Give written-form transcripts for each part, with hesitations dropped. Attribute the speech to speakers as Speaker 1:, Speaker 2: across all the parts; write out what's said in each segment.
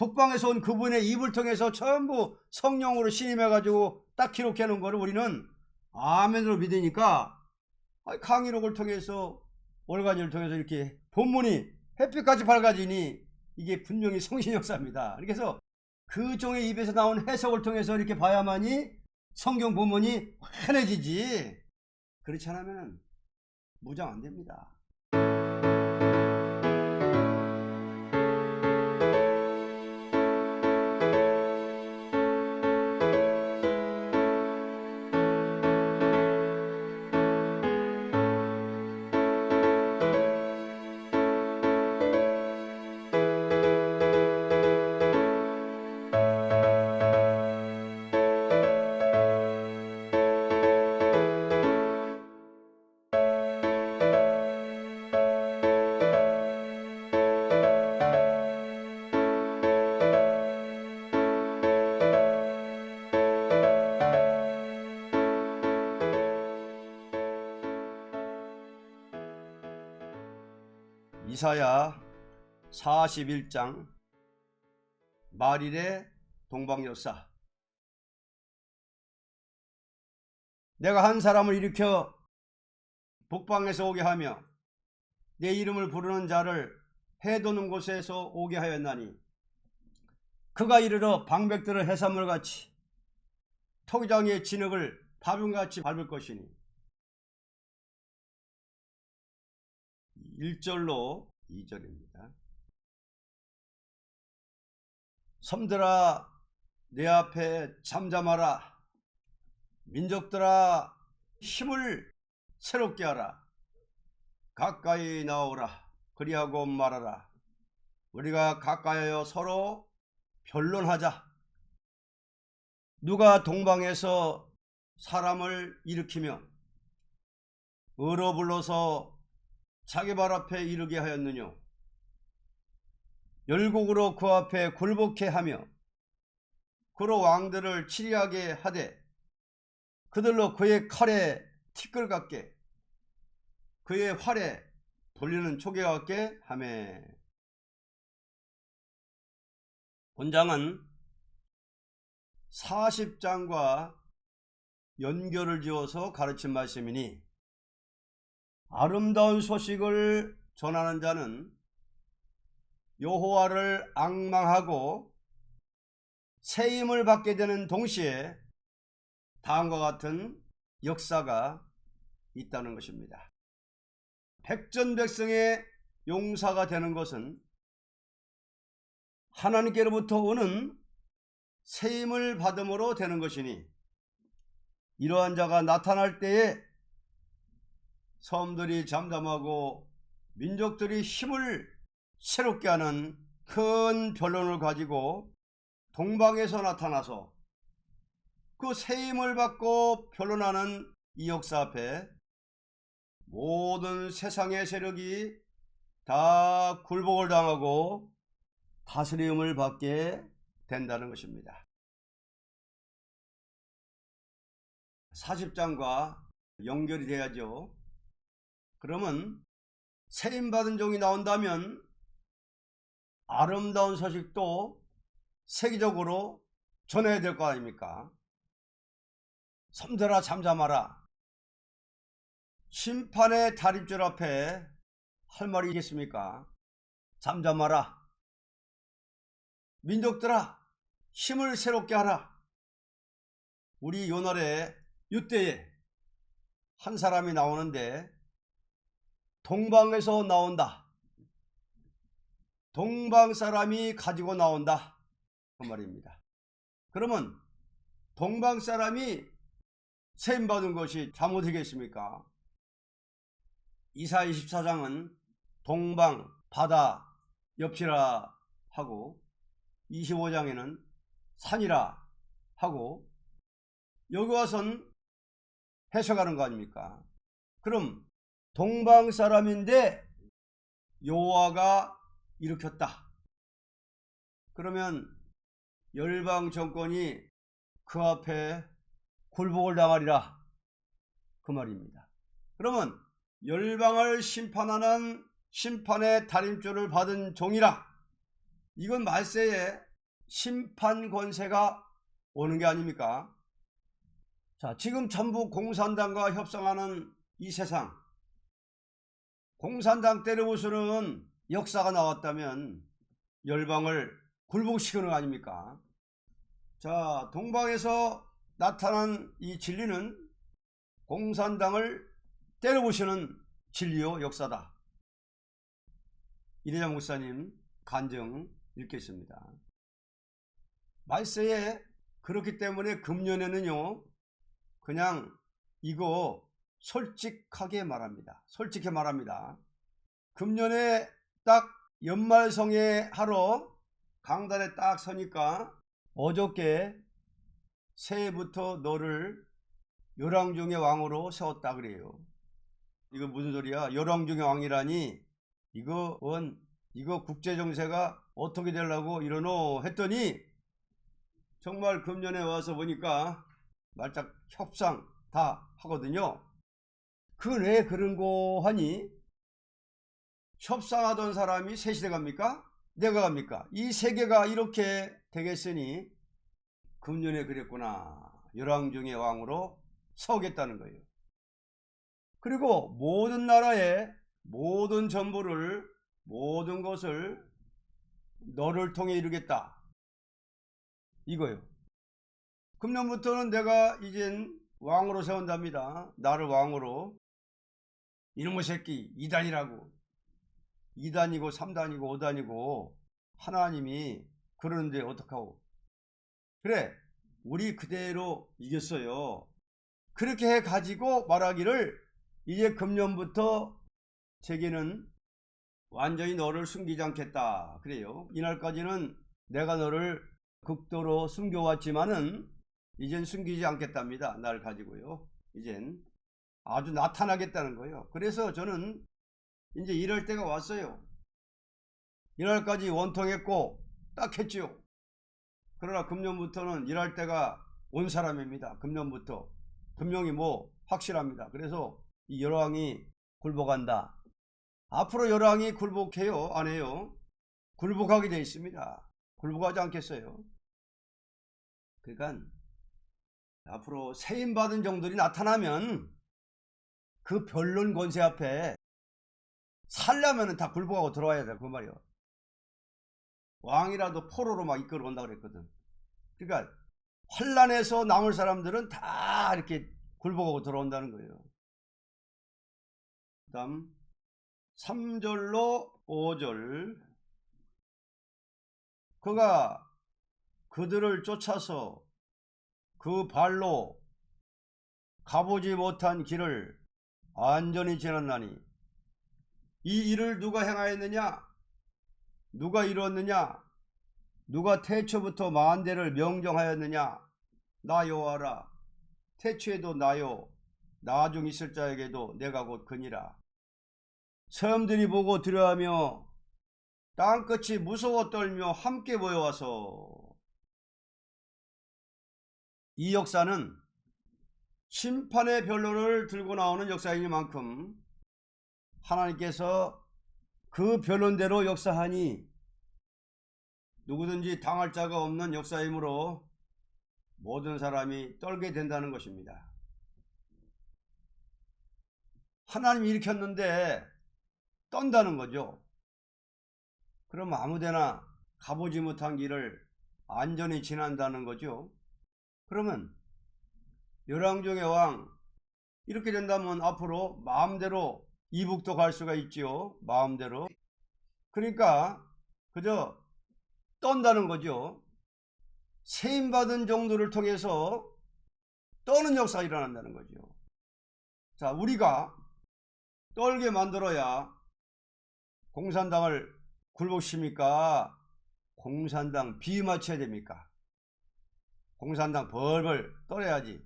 Speaker 1: 북방에서 온 그분의 입을 통해서 전부 성령으로 신임해가지고 딱 기록해 놓은 거를 우리는 아멘으로 믿으니까 강의록을 통해서 월간지를 통해서 이렇게 본문이 햇빛같이 밝아지니 이게 분명히 성신 역사입니다. 그래서 그 종의 입에서 나온 해석을 통해서 이렇게 봐야만이 성경 본문이 환해지지, 그렇지 않으면 무장 안 됩니다. 이사야 41장 말일의 동방역사. 내가 한 사람을 일으켜 북방에서 오게 하며 내 이름을 부르는 자를 해도는 곳에서 오게 하였나니 그가 이르러 방백들을 해산물같이 토기장의 진흙을 파병같이 밟을 것이니. 1절로 2절입니다. 섬들아 내 앞에 잠잠하라. 민족들아 힘을 새롭게 하라. 가까이 나오라. 그리하고 말하라. 우리가 가까이하여 서로 변론하자. 누가 동방에서 사람을 일으키며 의로 불러서 자기 발 앞에 이르게 하였느뇨. 열국으로 그 앞에 굴복해 하며 그로 왕들을 치리하게 하되 그들로 그의 칼에 티끌 같게 그의 활에 불리는 초계 같게 하매. 본장은 40장과 연결을 지어서 가르친 말씀이니 아름다운 소식을 전하는 자는 여호와를 앙망하고 새 힘을 받게 되는 동시에 다음과 같은 역사가 있다는 것입니다. 백전백승의 용사가 되는 것은 하나님께로부터 오는 새 힘을 받음으로 되는 것이니 이러한 자가 나타날 때에 섬들이 잠잠하고 민족들이 힘을 새롭게 하는 큰 변론을 가지고 동방에서 나타나서 그 새 힘을 받고 변론하는 이 역사 앞에 모든 세상의 세력이 다 굴복을 당하고 다스림을 받게 된다는 것입니다. 40장과 연결이 돼야죠. 그러면 세임 받은 종이 나온다면 아름다운 소식도 세계적으로 전해야 될 거 아닙니까? 섬들아 잠잠하라. 심판의 다림줄 앞에 할 말이 있겠습니까? 잠잠하라. 민족들아 힘을 새롭게 하라. 우리 요날의 유대에 한 사람이 나오는데 동방에서 나온다. 동방 사람이 가지고 나온다. 그 말입니다. 그러면 동방 사람이 세임 받은 것이 잘못이겠습니까? 이사야 24장은 동방 바다 옆이라 하고 25장에는 산이라 하고 여기 와선 해석하는 거 아닙니까? 그럼 동방 사람인데 여호와가 일으켰다. 그러면 열방 정권이 그 앞에 굴복을 당하리라 그 말입니다. 그러면 열방을 심판하는 심판의 다림줄을 받은 종이라, 이건 말세에 심판 권세가 오는 게 아닙니까? 자, 지금 전부 공산당과 협상하는 이 세상, 공산당 때려부수는 역사가 나왔다면 열방을 굴복시키는 거 아닙니까? 자, 동방에서 나타난 이 진리는 공산당을 때려부시는 진리요 역사다. 이대장 목사님 간증 읽겠습니다. 말세에 그렇기 때문에 금년에는요 그냥 이거 솔직하게 말합니다. 솔직히 말합니다. 금년에 딱 연말성회 하러 강단에 딱 서니까 어저께 새해부터 너를 열왕중의 왕으로 세웠다 그래요. 이거 무슨 소리야? 열왕중의 왕이라니 이거 국제정세가 어떻게 되려고 이러노 했더니 정말 금년에 와서 보니까 말짝 협상 다 하거든요. 그 왜 그런 거 하니? 협상하던 사람이 새 시대 갑니까? 내가 갑니까? 이 세계가 이렇게 되겠으니 금년에 그랬구나. 열왕중의 왕으로 서겠다는 거예요. 그리고 모든 나라의 모든 전부를 모든 것을 너를 통해 이루겠다. 이거요. 금년부터는 내가 이젠 왕으로 세운답니다. 나를 왕으로. 이놈의 새끼 2단이라고. 2단이고 3단이고 5단이고 하나님이 그러는데 어떡하고. 그래 우리 그대로 이겼어요. 그렇게 해가지고 말하기를 이제 금년부터 제게는 완전히 너를 숨기지 않겠다 그래요. 이날까지는 내가 너를 극도로 숨겨왔지만은 이젠 숨기지 않겠답니다. 날 가지고요. 이젠 아주 나타나겠다는 거예요. 그래서 저는 이제 이럴 때가 왔어요. 이날까지 원통했고 딱 했지요. 그러나 금년부터는 일할 때가 온 사람입니다. 금년부터. 금년이 뭐 확실합니다. 그래서 이 열왕이 굴복한다. 앞으로 열왕이 굴복해요? 안 해요? 굴복하게 되어 있습니다. 굴복하지 않겠어요? 그러니까 앞으로 세임받은 종들이 나타나면 그 변론 권세 앞에 살려면 다 굴복하고 들어와야 돼. 그 말이요. 왕이라도 포로로 막 이끌어 온다 그랬거든. 그러니까 환란에서 남을 사람들은 다 이렇게 굴복하고 들어온다는 거예요. 그 다음 3절로 5절. 그가 그들을 쫓아서 그 발로 가보지 못한 길을 안전히 지났나니 이 일을 누가 행하였느냐? 누가 이루었느냐? 누가 태초부터 만대를 명정하였느냐? 나 여호와라. 태초에도 나요. 나중 있을 자에게도 내가 곧 그니라. 사람들이 보고 두려워하며 땅끝이 무서워 떨며 함께 모여와서. 이 역사는 심판의 변론을 들고 나오는 역사이니만큼 하나님께서 그 변론대로 역사하니 누구든지 당할 자가 없는 역사이므로 모든 사람이 떨게 된다는 것입니다. 하나님이 일으켰는데 떤다는 거죠. 그럼 아무데나 가보지 못한 길을 안전히 지난다는 거죠. 그러면 열왕중의 왕 이렇게 된다면 앞으로 마음대로 이북도 갈 수가 있지요. 마음대로. 그러니까 그저 떤다는 거죠. 세임받은 종들을 통해서 떠는 역사가 일어난다는 거죠. 자, 우리가 떨게 만들어야 공산당을 굴복시킵니까? 공산당 비맞춰야 됩니까? 공산당 벌벌 떨어야지.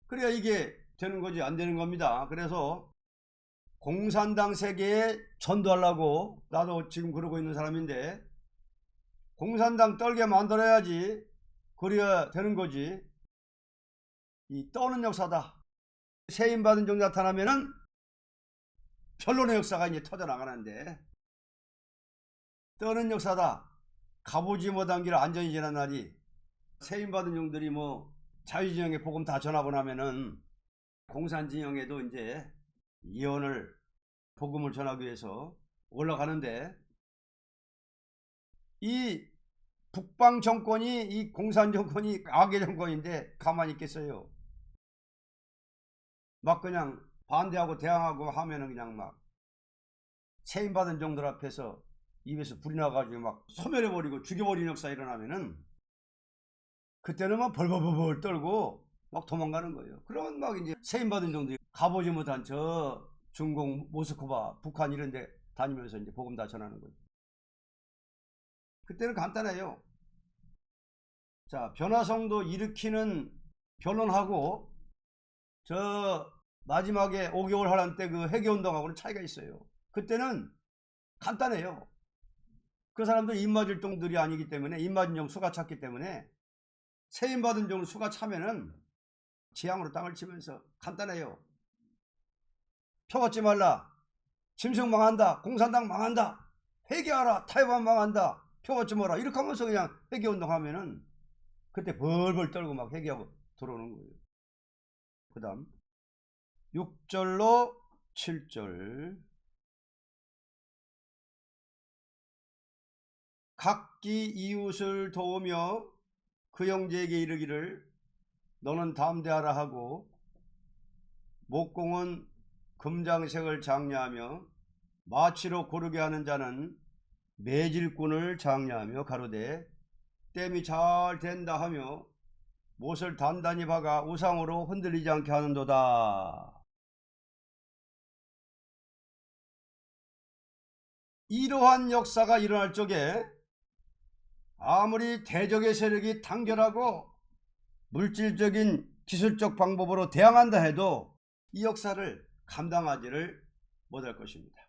Speaker 1: 그래야 이게 되는 거지. 안 되는 겁니다. 그래서 공산당 세계에 전도하려고 나도 지금 그러고 있는 사람인데 공산당 떨게 만들어야지. 그래야 되는 거지. 이 떠는 역사다. 세임받은 종 나타나면은 변론의 역사가 이제 터져나가는데 떠는 역사다. 가보지 못한 길 안전히 지난 날이, 세임받은 종들이 뭐 자유진영에 복음 다 전하고 나면은 공산진영에도 이제 예언을, 복음을 전하기 위해서 올라가는데, 이 북방 정권이, 이 공산 정권이 악의 정권인데 가만히 있겠어요? 막 그냥 반대하고 대항하고 하면은 그냥 막 세임받은 종들 앞에서 입에서 불이 나가지고 막 소멸해버리고 죽여버리는 역사 일어나면은, 그때는 막 벌벌벌벌 떨고 막 도망가는 거예요. 그러면 막 이제 세임받은 종들이 가보지 못한 저 중공, 모스크바, 북한 이런 데 다니면서 이제 복음 다 전하는 거죠. 그때는 간단해요. 자, 변화성도 일으키는 변론하고 저 마지막에 5개월 하란 때 그 회개운동하고는 차이가 있어요. 그때는 간단해요. 그 사람들 입맞을종들이 아니기 때문에, 입맞은 종 수가 찼기 때문에 세임받은 종을 수가 차면은 지향으로 땅을 치면서 간단해요. 표 받지 말라, 짐승 망한다, 공산당 망한다, 회개하라, 타이완 망한다, 표 받지 마라, 이렇게 하면서 그냥 회개운동 하면은 그때 벌벌 떨고 막 회개하고 들어오는 거예요. 그 다음 6절로 7절. 각기 이웃을 도우며 그 형제에게 이르기를 너는 담대하라 하고, 목공은 금장색을 장려하며 마치로 고르게 하는 자는 매질꾼을 장려하며 가로되 땜이 잘 된다 하며 못을 단단히 박아 우상으로 흔들리지 않게 하는도다. 이러한 역사가 일어날 적에 아무리 대적의 세력이 단결하고 물질적인 기술적 방법으로 대항한다 해도 이 역사를 감당하지를 못할 것입니다.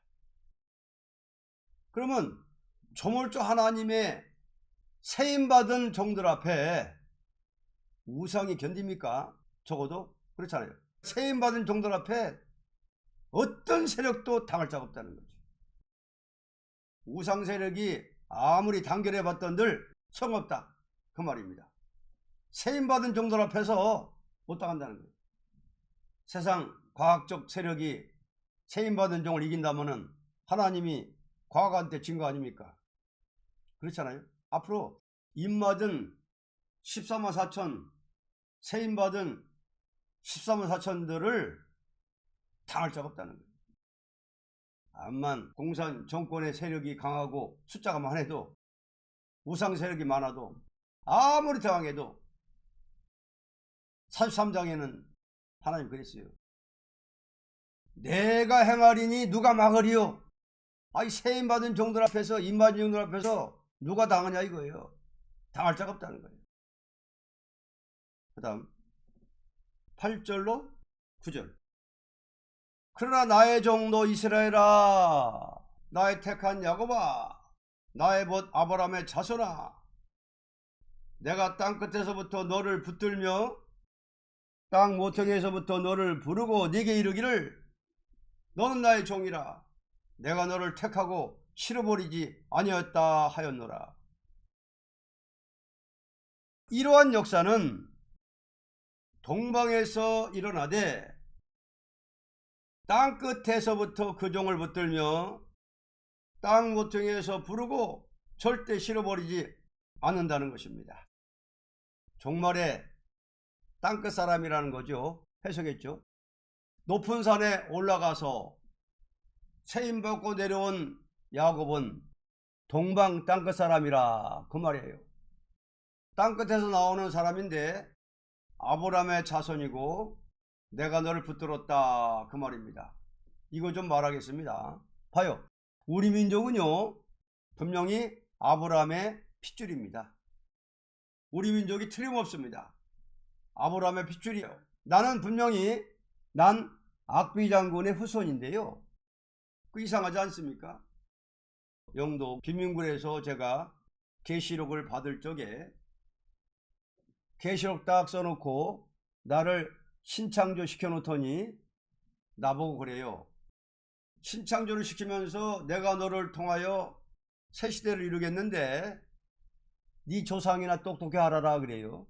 Speaker 1: 그러면 조물주 하나님의 세임받은 종들 앞에 우상이 견딥니까? 적어도 그렇잖아요. 세임받은 종들 앞에 어떤 세력도 당할 자가 없다는 거죠. 우상 세력이 아무리 단결해 봤던들 소용없다, 그 말입니다. 세임받은 종들 앞에서 못 당한다는 거예요. 세상 과학적 세력이 세임받은 종을 이긴다면은 하나님이 과학한테 진 거 아닙니까? 그렇잖아요. 앞으로 입맞은 14만 4천, 세임받은 14만 4천들을 당할 자가 없다는 거예요. 암만 공산 정권의 세력이 강하고 숫자가 많아도, 우상 세력이 많아도, 아무리 당해도 43장에는 하나님 그랬어요. 내가 행하리니 누가 막으리요? 아이 세임받은 종들 앞에서, 입맞은 종들 앞에서 누가 당하냐 이거예요. 당할 자가 없다는 거예요. 그 다음 8절로 9절. 그러나 나의 종도 이스라엘아, 나의 택한 야곱아, 나의 벗 아브라함의 자손아, 내가 땅끝에서부터 너를 붙들며 땅 모퉁이에서부터 너를 부르고 네게 이르기를 너는 나의 종이라, 내가 너를 택하고 실어버리지 아니었다 하였노라. 이러한 역사는 동방에서 일어나되 땅끝에서부터 그 종을 붙들며 땅 모퉁이에서 부르고 절대 실어버리지 않는다는 것입니다. 종말에 땅끝 사람이라는 거죠. 해석했죠. 높은 산에 올라가서 세임받고 내려온 야곱은 동방 땅끝 사람이라, 그 말이에요. 땅끝에서 나오는 사람인데 아브라함의 자손이고 내가 너를 붙들었다, 그 말입니다. 이거 좀 말하겠습니다. 봐요. 우리 민족은요 분명히 아브라함의 핏줄입니다. 우리 민족이 틀림없습니다. 아브라함의 핏줄이요. 나는 분명히 난 악비 장군의 후손인데요, 그 이상하지 않습니까? 영도 김민굴에서 제가 계시록을 받을 적에 계시록 딱 써놓고 나를 신창조 시켜놓더니 나보고 그래요. 신창조를 시키면서 내가 너를 통하여 새 시대를 이루겠는데 네 조상이나 똑똑히 알아라 그래요.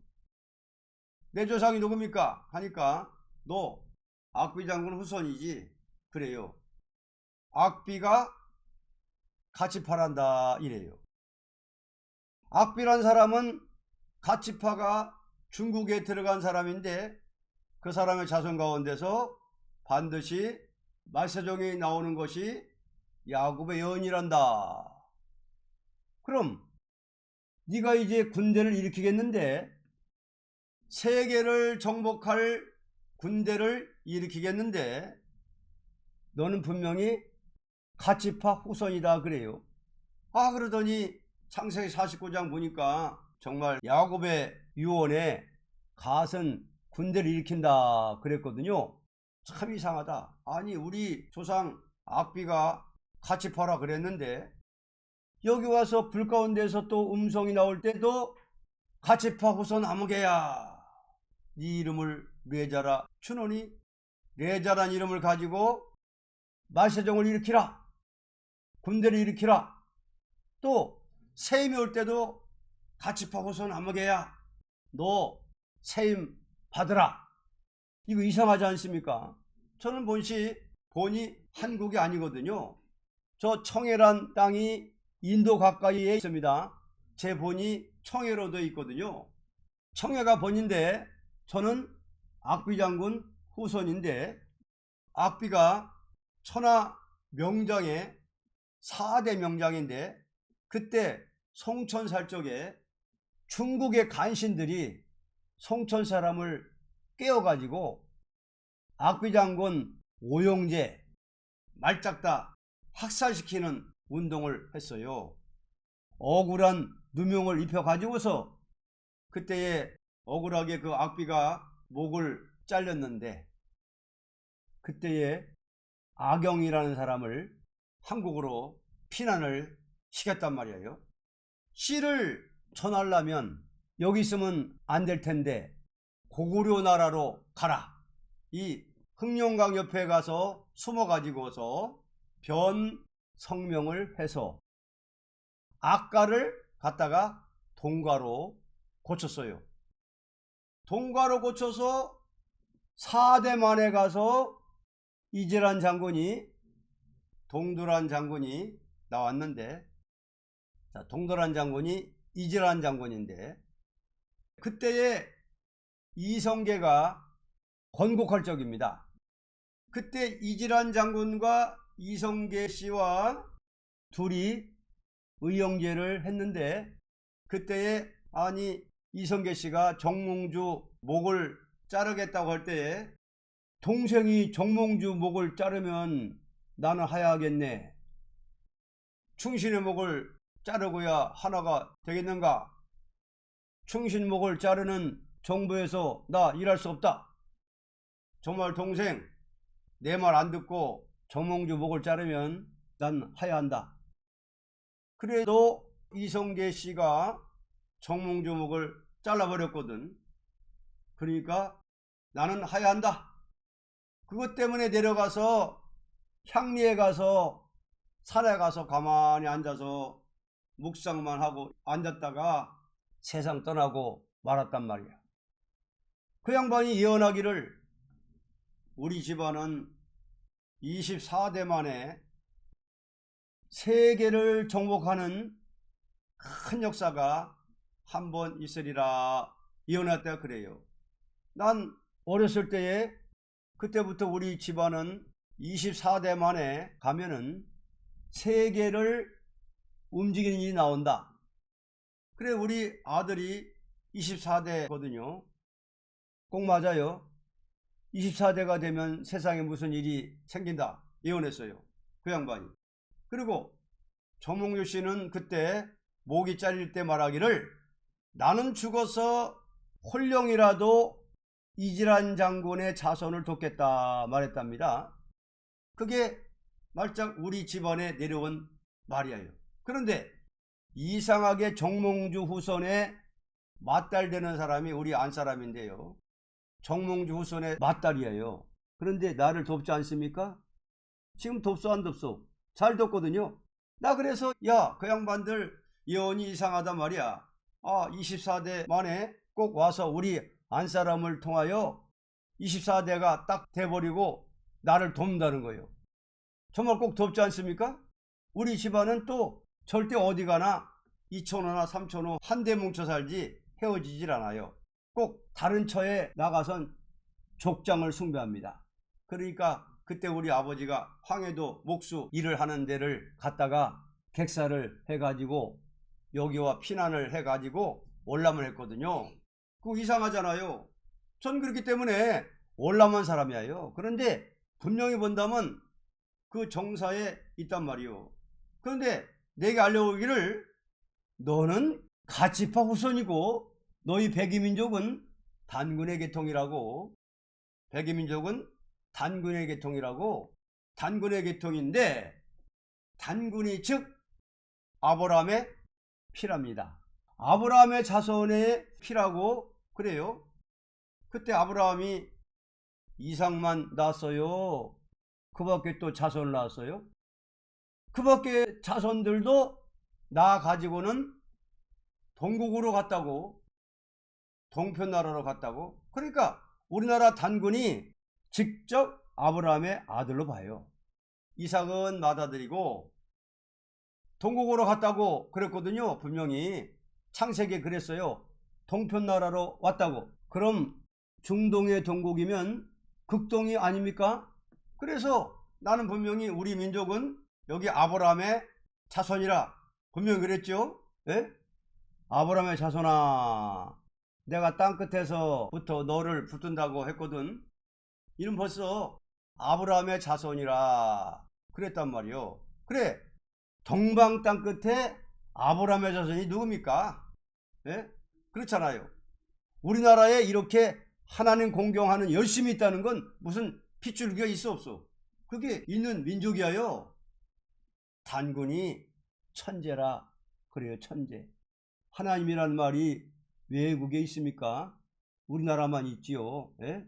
Speaker 1: 내 조상이 누굽니까? 하니까 너 악비 장군 후손이지. 그래요. 악비가 가치파란다 이래요. 악비란 사람은 가치파가 중국에 들어간 사람인데 그 사람의 자손 가운데서 반드시 말세종이 나오는 것이 야곱의 여인이란다. 그럼 네가 이제 군대를 일으키겠는데, 세계를 정복할 군대를 일으키겠는데 너는 분명히 가치파 후손이다 그래요. 그러더니 창세기 49장 보니까 정말 야곱의 유언에 갓은 군대를 일으킨다 그랬거든요. 참 이상하다. 아니 우리 조상 악비가 가치파라 그랬는데 여기 와서 불 가운데서 또 음성이 나올 때도 가치파 후손 아무개야 네 이름을 레자라 주노니, 레자란 이름을 가지고 말세종을 일으키라, 군대를 일으키라. 또 세임이 올 때도 가치파 후손 아무개야 너 세임 받으라. 이거 이상하지 않습니까? 저는 본이 한국이 아니거든요. 저 청해란 땅이 인도 가까이에 있습니다. 제 본이 청해로 되어 있거든요. 청해가 본인데 저는 악비 장군 후손인데, 악비가 천하 명장의 4대 명장인데 그때 송천살 쪽에 중국의 간신들이 송천 사람을 깨워가지고 악비 장군 오용재 말짝 다 학살시키는 운동을 했어요. 억울한 누명을 입혀가지고서 그때에 억울하게 그 악비가 목을 잘렸는데, 그때에 아경이라는 사람을 한국으로 피난을 시켰단 말이에요. 씨를 전하려면 여기 있으면 안 될 텐데 고구려 나라로 가라. 이 흑룡강 옆에 가서 숨어 가지고서 변 성명을 해서 악가를 갖다가 동가로 고쳤어요. 동가로 고쳐서 4대 만에 가서 이재란 장군이, 동두란 장군이 나왔는데, 동두란 장군이 이재란 장군인데, 그때에 이성계가 건국할 적입니다. 그때 이재란 장군과 이성계 씨와 둘이 의형제를 했는데, 그때에 이성계 씨가 정몽주 목을 자르겠다고 할 때에 동생이 정몽주 목을 자르면 나는 하야하겠네. 충신의 목을 자르고야 하나가 되겠는가? 충신 목을 자르는 정부에서 나 일할 수 없다. 정말 동생 내 말 안 듣고 정몽주 목을 자르면 난 하야한다. 그래도 이성계 씨가 정몽주 목을 잘라버렸거든. 그러니까 나는 하야한다. 그것 때문에 내려가서 향리에 가서 산에 가서 가만히 앉아서 묵상만 하고 앉았다가 세상 떠나고 말았단 말이야. 그 양반이 예언하기를 우리 집안은 24대 만에 세계를 정복하는 큰 역사가 한 번 있으리라 예언했다 그래요. 난 어렸을 때에 그때부터 우리 집안은 24대 만에 가면은 세계를 움직이는 일이 나온다. 그래 우리 아들이 24대거든요. 꼭 맞아요. 24대가 되면 세상에 무슨 일이 생긴다 예언했어요. 그 양반이. 그리고 정몽주 씨는 그때 목이 잘릴 때 말하기를 나는 죽어서 홀령이라도 이재란 장군의 자손을 돕겠다 말했답니다. 그게 말짝 우리 집안에 내려온 말이에요. 그런데 이상하게 정몽주 후손의 맏딸되는 사람이 우리 안사람인데요. 정몽주 후손의 맏딸이에요. 그런데 나를 돕지 않습니까? 지금 돕소 안 돕소? 잘 돕거든요. 나 그래서 야 그 양반들 예언이 이상하단 말이야. 24대 만에 꼭 와서 우리 안사람을 통하여 24대가 딱 돼버리고 나를 돕는다는 거예요. 정말 꼭 돕지 않습니까? 우리 집안은 또 절대 어디 가나 2,000호나 3,000호 한데 뭉쳐 살지 헤어지질 않아요. 꼭 다른 처에 나가선 족장을 숭배합니다. 그러니까 그때 우리 아버지가 황해도 목수 일을 하는 데를 갔다가 객사를 해가지고 여기와 피난을 해가지고 월남을 했거든요. 그거 이상하잖아요. 전 그렇기 때문에 월남한 사람이에요. 그런데 분명히 본다면 그 정사에 있단 말이요. 그런데 내게 알려오기를 너는 가치파 후손이고 너희 백이민족은 단군의 계통이라고. 백이민족은 단군의 계통이라고. 단군의 계통인데 단군이 즉 아브라함의 피랍니다. 아브라함의 자손의 피라고 그래요. 그때 아브라함이 이삭만 낳았어요? 그 밖에 또 자손을 낳았어요? 그 밖에 자손들도 낳아 가지고는 동국으로 갔다고. 동편나라로 갔다고. 그러니까 우리나라 단군이 직접 아브라함의 아들로 봐요. 이삭은 맏아들이고 동국으로 갔다고 그랬거든요. 분명히 창세기에 그랬어요. 동편나라로 왔다고. 그럼 중동의 동국이면 극동이 아닙니까? 그래서 나는 분명히 우리 민족은 여기 아브라함의 자손이라 분명히 그랬죠. 예? 아브라함의 자손아, 내가 땅끝에서부터 너를 붙든다고 했거든. 이는 벌써 아브라함의 자손이라 그랬단 말이요. 그래, 동방 땅끝에 아브라함의 자손이 누굽니까? 예? 그렇잖아요. 우리나라에 이렇게 하나님 공경하는 열심이 있다는 건 무슨 핏줄기가 있어 없어? 그게 있는 민족이야요. 단군이 천재라 그래요. 천재. 하나님이란 말이 외국에 있습니까? 우리나라만 있지요. 예?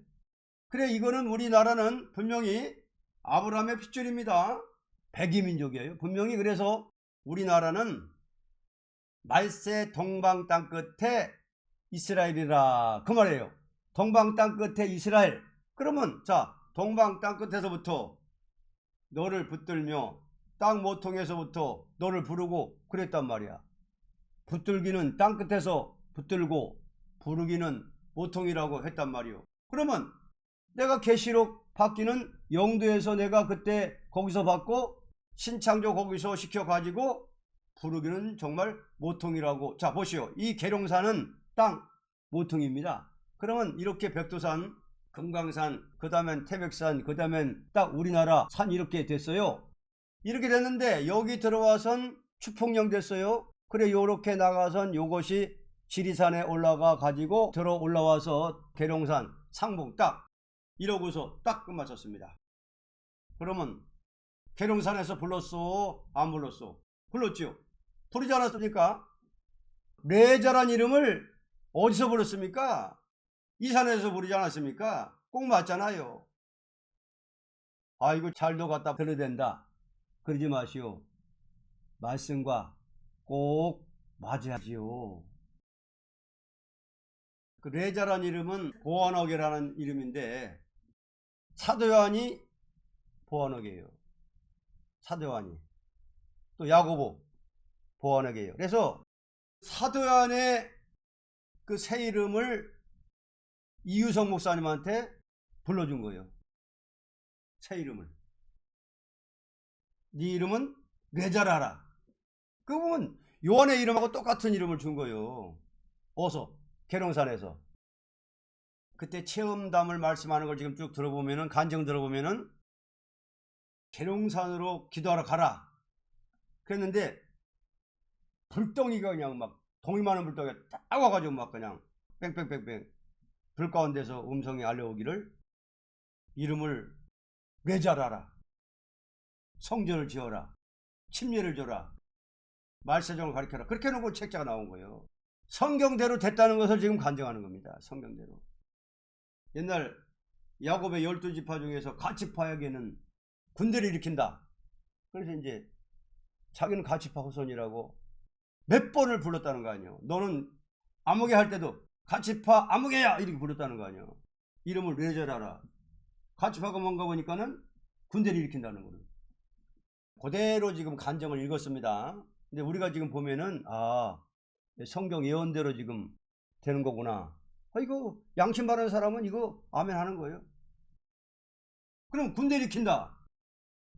Speaker 1: 그래, 이거는 우리나라는 분명히 아브라함의 핏줄입니다. 백이민족이에요. 분명히. 그래서 우리나라는 말세 동방 땅끝에 이스라엘이라 그 말이에요. 동방 땅끝에 이스라엘. 그러면 자, 동방 땅끝에서부터 너를 붙들며 땅 모퉁이에서부터 너를 부르고 그랬단 말이야. 붙들기는 땅끝에서 붙들고 부르기는 모퉁이라고 했단 말이요. 그러면 내가 계시록 받기는 영도에서 내가 그때 거기서 받고 신창조 거기서 시켜가지고 부르기는 정말 모퉁이라고. 자, 보시오. 이 계룡산은 땅 모퉁이입니다. 그러면 이렇게 백두산, 금강산, 그 다음엔 태백산, 그 다음엔 딱 우리나라 산 이렇게 됐어요. 이렇게 됐는데 여기 들어와선 추풍령 됐어요. 그래, 요렇게 나가선 요것이 지리산에 올라가 가지고 들어 올라와서 계룡산, 상봉 딱 이러고서 딱 끝마쳤습니다. 그러면 계룡산에서 불렀어? 안 불렀어? 불렀지요. 부르지 않았습니까? 레자란 이름을 어디서 부르습니까? 이 산에서 부르지 않았습니까? 꼭 맞잖아요. 아이고 잘도 갖다 들어야 된다 그러지 마시오. 말씀과 꼭 맞아야지요. 그 레자란 이름은 보아너게라는 이름인데 사도 요한이 보아너게예요. 사도 요한이. 또 야고보 보아너게예요. 그래서 사도 요한의 그 새 이름을 이유성 목사님한테 불러준 거예요. 새 이름을. 네 이름은 레자라라. 그 보면 요한의 이름하고 똑같은 이름을 준 거예요. 어서 계룡산에서. 그때 체험담을 말씀하는 걸 지금 쭉 들어보면은, 간증 들어보면은 계룡산으로 기도하러 가라 그랬는데 불덩이가 그냥 막 동이 많은 불덩이가 딱 와가지고 막 그냥 뺑뺑뺑뺑 불 가운데서 음성이 알려오기를 이름을 레자라라, 성전을 지어라, 침례를 줘라, 말세정을 가르쳐라. 그렇게 해놓고 책자가 나온 거예요. 성경대로 됐다는 것을 지금 간증하는 겁니다. 성경대로. 옛날 야곱의 12지파 중에서 가치파에게는 군대를 일으킨다. 그래서 이제 자기는 가치파 후손이라고 몇 번을 불렀다는 거 아니에요. 너는 아무개 할 때도 같이 파 아무개야 이렇게 부르다는 거 아니야. 이름을 왜 절하라. 같이 파가 뭔가 보니까는 군대를 일으킨다는 거는. 그대로 지금 간정을 읽었습니다. 근데 우리가 지금 보면은 성경 예언대로 지금 되는 거구나. 이거 양심 바른 사람은 이거 아멘 하는 거예요. 그럼 군대 일으킨다.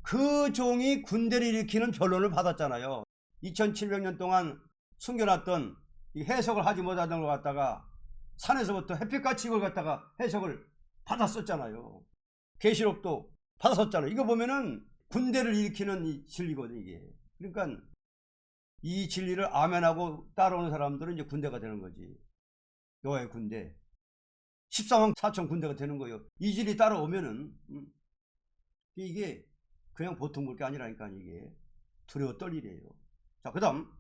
Speaker 1: 그 종이 군대를 일으키는 변론을 받았잖아요. 2700년 동안 숨겨놨던 이 해석을 하지 못하던 걸 갖다가 산에서부터 햇빛같이 이걸 갖다가 해석을 받았었잖아요. 계시록도 받았었잖아요. 이거 보면은 군대를 일으키는 이 진리거든 이게. 그러니까 이 진리를 아멘하고 따라오는 사람들은 이제 군대가 되는 거지. 여호와의 군대. 14만 4천 군대가 되는 거예요. 이 진리 따라오면은 이게 그냥 보통 볼 게 아니라니까 이게 두려워 떨리래요. 자, 그 다음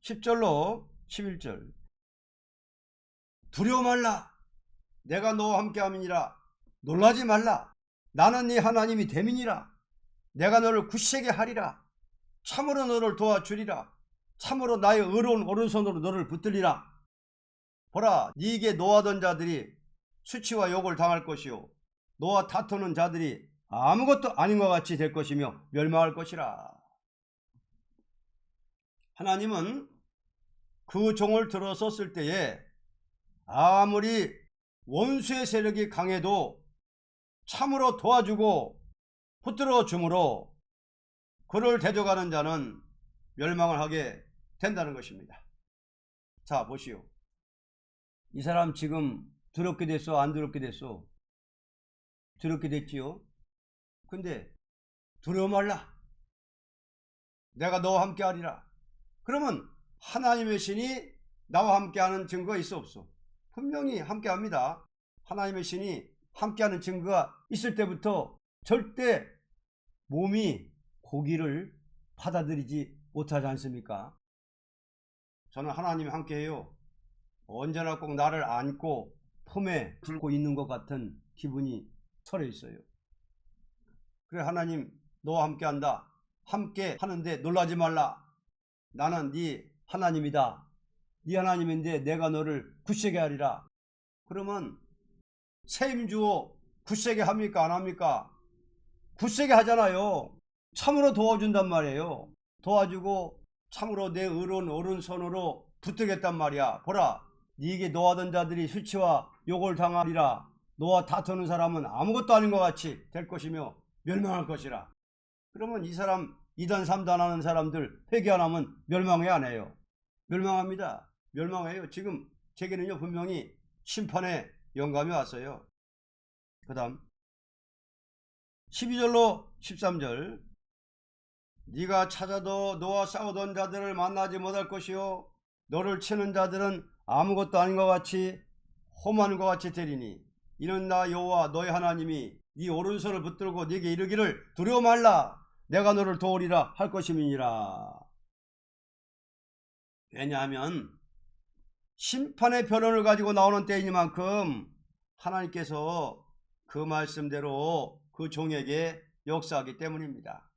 Speaker 1: 10절로 11절. 두려워 말라. 내가 너와 함께 함이니라. 놀라지 말라. 나는 네 하나님이 됨이니라. 내가 너를 굳세게 하리라. 참으로 너를 도와주리라. 참으로 나의 의로운 오른손으로 너를 붙들리라. 보라, 네게 노하던 자들이 수치와 욕을 당할 것이요 너와 다투는 자들이 아무것도 아닌 것 같이 될 것이며 멸망할 것이라. 하나님은 그 종을 들어섰을 때에 아무리 원수의 세력이 강해도 참으로 도와주고 붙들어 주므로 그를 대적하는 자는 멸망을 하게 된다는 것입니다. 자, 보시오. 이 사람 지금 더럽게 됐어? 안 더럽게 됐어? 더럽게 됐지요? 근데 두려워 말라. 내가 너와 함께 하리라. 그러면 하나님의 신이 나와 함께하는 증거가 있어 없어? 분명히 함께합니다. 하나님의 신이 함께하는 증거가 있을 때부터 절대 몸이 고기를 받아들이지 못하지 않습니까? 저는 하나님이 함께해요. 언제나 꼭 나를 안고 품에 들고 있는 것 같은 기분이 서려 있어요. 그래, 하나님 너와 함께한다. 함께 하는데 놀라지 말라. 나는 네 하나님이다. 네 하나님인데 내가 너를 굳세게 하리라. 그러면 책임주어 굳세게 합니까 안 합니까? 굳세게 하잖아요. 참으로 도와준단 말이에요. 도와주고 참으로 내 의로운 오른손으로 붙들겠단 말이야. 보라, 네게 노하던 자들이 수치와 욕을 당하리라. 너와 다투는 사람은 아무것도 아닌 것 같이 될 것이며 멸망할 것이라. 그러면 이 사람 2단 3단 하는 사람들 회개 안 하면 멸망해 안 해요? 멸망합니다. 멸망해요. 지금 제게는요 분명히 심판의 영감이 왔어요. 그 다음 12절로 13절. 네가 찾아도 너와 싸우던 자들을 만나지 못할 것이요 너를 치는 자들은 아무것도 아닌 것 같이 험한 것 같이 되리니 이는 나 여호와 너의 하나님이 네 오른손을 붙들고 네게 이르기를 두려워 말라. 내가 너를 도우리라 할 것임이니라. 왜냐하면 심판의 변론을 가지고 나오는 때이니만큼 하나님께서 그 말씀대로 그 종에게 역사하기 때문입니다.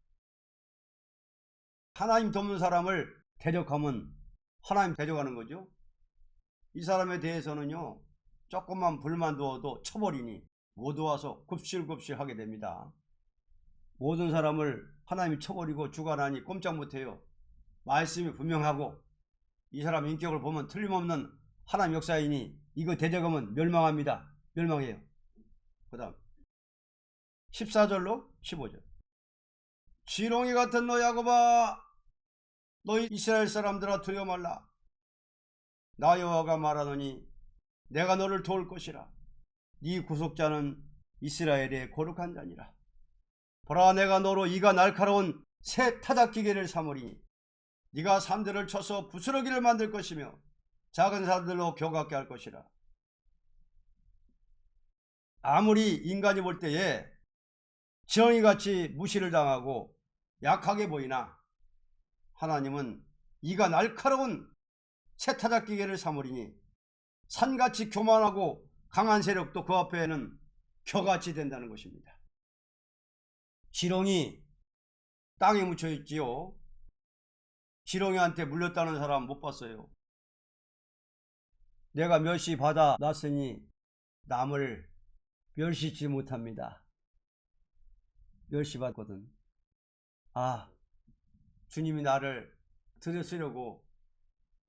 Speaker 1: 하나님 돕는 사람을 대적하면 하나님 대적하는 거죠. 이 사람에 대해서는요 조금만 불만 두어도 쳐버리니 모두 와서 굽실굽실 하게 됩니다. 모든 사람을 하나님이 쳐버리고 주관하니 꼼짝 못해요. 말씀이 분명하고 이 사람 인격을 보면 틀림없는 하나님 역사이니 이거 대적하면 멸망합니다. 멸망해요. 그 다음 14절로 15절. 지렁이 같은 너 야곱아, 너희 이스라엘 사람들아 두려워 말라. 나 여호와가 말하노니 내가 너를 도울 것이라. 네 구속자는 이스라엘의 거룩한 자니라. 보라, 내가 너로 이가 날카로운 새 타작기계를 삼으리니 네가 산들을 쳐서 부스러기를 만들 것이며 작은 산들로 겨같게 할 것이라. 아무리 인간이 볼 때에 지렁이같이 무시를 당하고 약하게 보이나 하나님은 이가 날카로운 새 타작기계를 삼으리니 산같이 교만하고 강한 세력도 그 앞에는 겨같이 된다는 것입니다. 지렁이 땅에 묻혀 있지요. 지렁이한테 물렸다는 사람 못 봤어요. 내가 멸시 받아 놨으니 남을 멸시치 못합니다. 멸시받거든. 아, 주님이 나를 들으시려고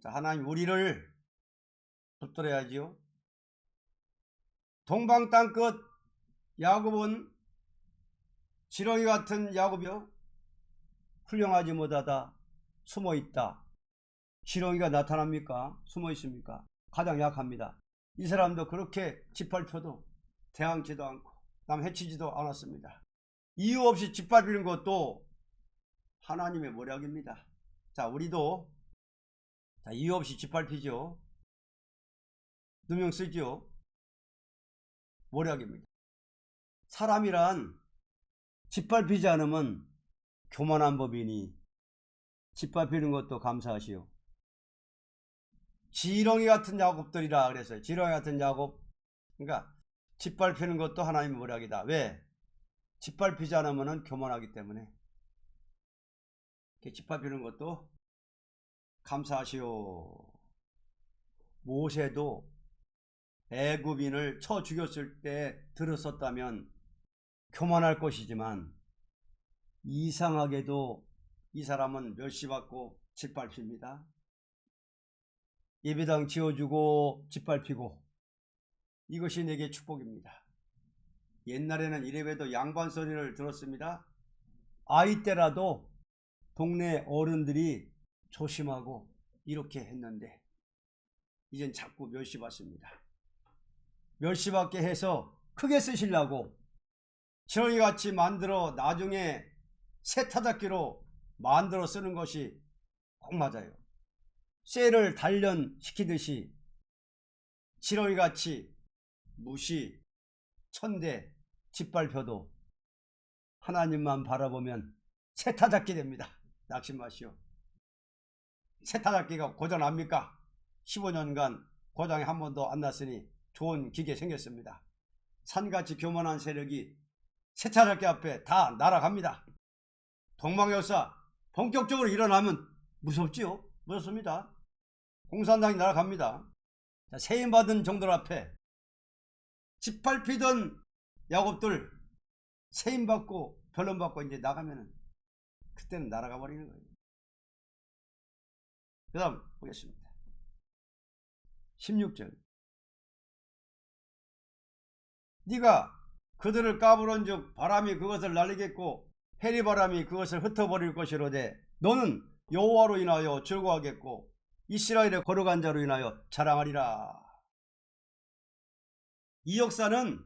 Speaker 1: 하나님 우리를 붙들어야지요. 동방 땅끝 야곱은 지렁이 같은 야곱이요, 훌륭하지 못하다, 숨어있다. 지렁이가 나타납니까? 숨어있습니까? 가장 약합니다. 이 사람도 그렇게 짓밟혀도 대항지도 않고 남 해치지도 않았습니다. 이유 없이 짓밟히는 것도 하나님의 모략입니다. 자, 우리도 이유 없이 짓밟히죠. 누명 쓰죠. 모략입니다. 사람이란 짓밟히지 않으면 교만한 법이니 짓밟히는 것도 감사하시오. 지렁이 같은 야곱들이라 그랬어요. 지렁이 같은 야곱. 그러니까 짓밟히는 것도 하나님의 모략이다. 왜? 짓밟히지 않으면 교만하기 때문에. 짓밟히는 것도 감사하시오. 모세도 애굽인을 쳐 죽였을 때 들었었다면 교만할 것이지만 이상하게도 이 사람은 멸시받고 짓밟힙니다. 예배당 지어주고 짓밟히고, 이것이 내게 축복입니다. 옛날에는 이래봬도 양반 소리를 들었습니다. 아이 때라도 동네 어른들이 조심하고 이렇게 했는데 이젠 자꾸 멸시받습니다. 멸시받게 해서 크게 쓰시려고 지렁이같이 만들어 나중에 세타잡기로 만들어 쓰는 것이 꼭 맞아요. 쇠를 단련시키듯이 지렁이같이 무시, 천대, 짓밟혀도 하나님만 바라보면 세타잡기 됩니다. 낙심마시오. 세타잡기가 고장납니까? 15년간 고장이 한 번도 안 났으니 좋은 기계 생겼습니다. 산같이 교만한 세력이 세타잡기 앞에 다 날아갑니다. 동방열사 본격적으로 일어나면 무섭지요? 무섭습니다. 공산당이 날아갑니다. 세임받은 종들 앞에 짓밟히던 야곱들 세임받고 변론받고 이제 나가면은 그때는 날아가 버리는 거예요. 그 다음 보겠습니다. 16절. 네가 그들을 까부른즉 바람이 그것을 날리겠고 해리바람이 그것을 흩어버릴 것이로되 너는 여호와로 인하여 즐거워하겠고 이스라엘의 거룩한 자로 인하여 자랑하리라. 이 역사는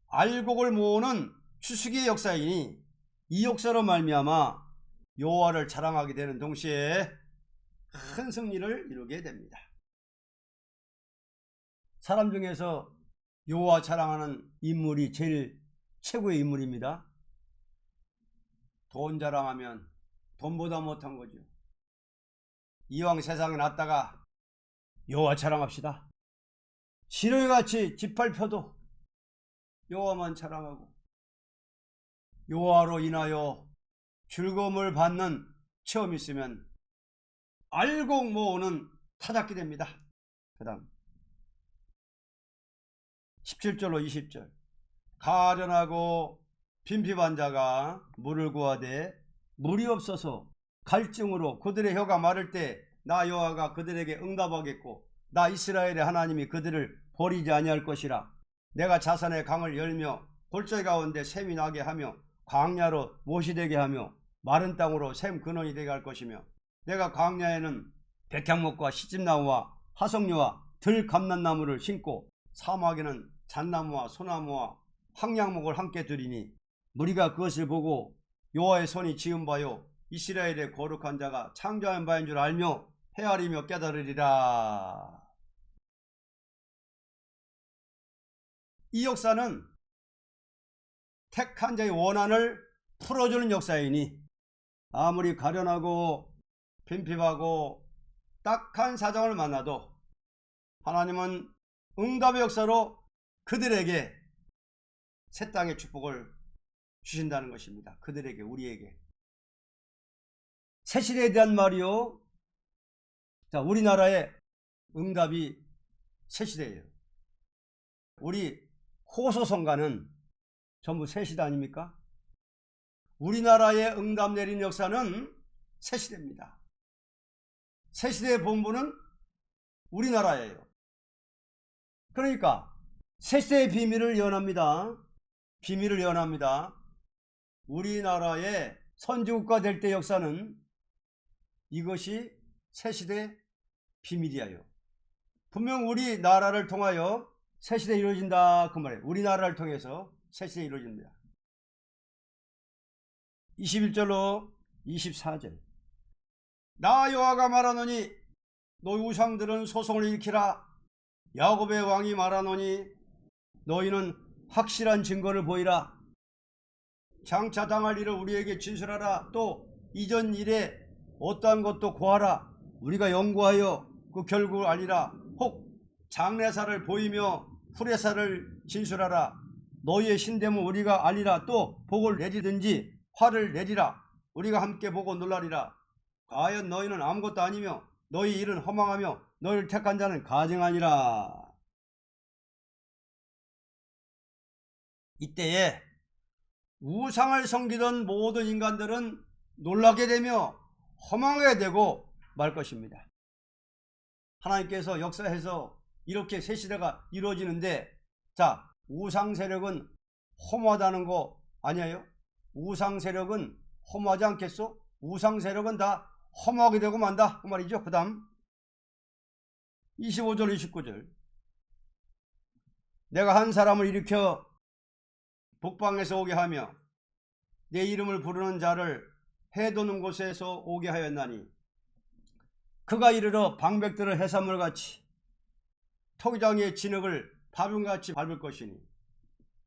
Speaker 1: 알곡을 모으는 추수기의 역사이니 이 역사로 말미암아 여호와를 자랑하게 되는 동시에 큰 승리를 이루게 됩니다. 사람 중에서 여호와 자랑하는 인물이 제일 최고의 인물입니다. 돈 자랑하면 돈보다 못한 거죠. 이왕 세상에 났다가 여호와 자랑합시다. 지렁이같이 짓밟혀도 여호와만 자랑하고 여호와로 인하여 즐거움을 받는 체험이 있으면 알곡 모으는 타작기 됩니다. 그 다음 17절로 20절. 가련하고 빈핍한 자가 물을 구하되 물이 없어서 갈증으로 그들의 혀가 마를 때 나 여호와가 그들에게 응답하겠고 나 이스라엘의 하나님이 그들을 버리지 아니할 것이라. 내가 자산의 강을 열며 골짜기 가운데 샘이 나게 하며 광야로 못이 되게 하며 마른 땅으로 샘 근원이 되게 할 것이며 내가 광야에는 백향목과 시집나무와 하석류와 들 감람나무를 심고 사막에는 잣나무와 소나무와 황량목을 함께 두리니 무리가 그것을 보고 여호와의 손이 지은 바요 이스라엘의 거룩한 자가 창조한 바인 줄 알며 헤아리며 깨달으리라. 이 역사는 택한 자의 원한을 풀어주는 역사이니 아무리 가련하고 빈핍하고 딱한 사정을 만나도 하나님은 응답의 역사로 그들에게 새 땅의 축복을 주신다는 것입니다. 그들에게, 우리에게. 새 시대에 대한 말이요. 자, 우리나라의 응답이 새 시대예요. 우리 호소성가는 전부 새 시대 아닙니까? 우리나라의 응답 내린 역사는 새 시대입니다. 새 시대의 본부는 우리나라예요. 그러니까 새 시대의 비밀을 예언합니다. 비밀을 예언합니다. 우리나라의 선진국가 될 때 역사는 이것이 새 시대 비밀이에요. 분명 우리나라를 통하여 새 시대 이루어진다 그 말이에요. 우리나라를 통해서 새 시대 이루어집니다. 21절로 24절. 나 여호와가 말하노니 너희 우상들은 소송을 일으키라. 야곱의 왕이 말하노니 너희는 확실한 증거를 보이라. 장차 당할 일을 우리에게 진술하라. 또 이전 일에 어떠한 것도 고하라. 우리가 연구하여 그 결국을 알리라. 혹 장래사를 보이며 후래사를 진술하라. 너희의 신됨은 우리가 알리라. 또 복을 내리든지 화를 내리라. 우리가 함께 보고 놀라리라. 과연 너희는 아무것도 아니며 너희 일은 허망하며 너희를 택한 자는 가증하니라. 이때에 우상을 섬기던 모든 인간들은 놀라게 되며 허망하게 되고 말 것입니다. 하나님께서 역사해서 이렇게 새 시대가 이루어지는데, 자, 우상 세력은 허무하다는 거 아니에요? 우상 세력은 허무하지 않겠소? 우상 세력은 다 허무하게 되고 만다 그 말이죠. 그 다음 25절 29절. 내가 한 사람을 일으켜 북방에서 오게 하며 내 이름을 부르는 자를 해도는 곳에서 오게 하였나니 그가 이르러 방백들을 해산물같이 토기장의 진흙을 바람같이 밟을 것이니